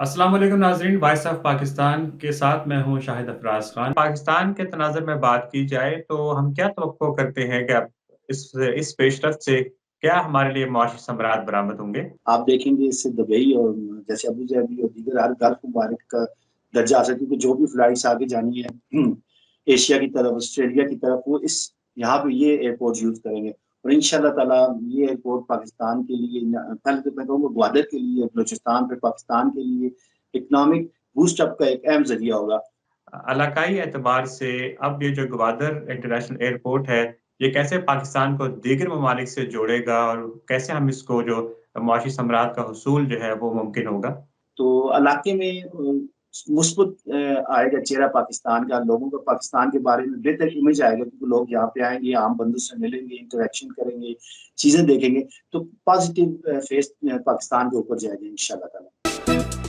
अस्सलाम वालेकुम नाज़रीन, वॉइस ऑफ पाकिस्तान के साथ मैं हूँ शाहिद अफराज खान। पाकिस्तान के तनाज़ुर में बात की जाए तो हम क्या तवक्को करते हैं कि अब इस पेशरफ्त से क्या हमारे लिए मुआशी समरात बरामद होंगे? आप देखेंगे इससे दुबई और जैसे अबू धाबी और दीगर हर गल्फ मुबारक का दर्जा हासिल, क्योंकि जो भी फ्लाइट्स आगे जानी है एशिया की तरफ, ऑस्ट्रेलिया की तरफ, वो इस यहाँ पे ये एयरपोर्ट यूज करेंगे। और इंशाल्लाह ताला ये एयरपोर्ट पाकिस्तान के लिए पहले तो मैं कहूँगा ग्वादर के लिए, बलूचिस्तान फिर पाकिस्तान के लिए इकनॉमिक बूस्ट अप का एक अहम जरिया होगा। इलाकाई एतबार से अब ये जो ग्वादर इंटरनेशनल एयरपोर्ट है, ये कैसे पाकिस्तान को दीगर ममालिक से जोड़ेगा और कैसे हम इसको जो मुआशी समरात का हुसूल जो है वो मुमकिन होगा? तो इलाके में मुस्बत आएगा चेहरा पाकिस्तान का, लोगों का पाकिस्तान के बारे में बेहतर इमेज आएगा, क्योंकि लोग यहाँ पे आएंगे, आम बंदों से मिलेंगे, इंटरेक्शन करेंगे, चीजें देखेंगे, तो पॉजिटिव फेस पाकिस्तान के ऊपर जाएगा इंशाल्लाह ताला।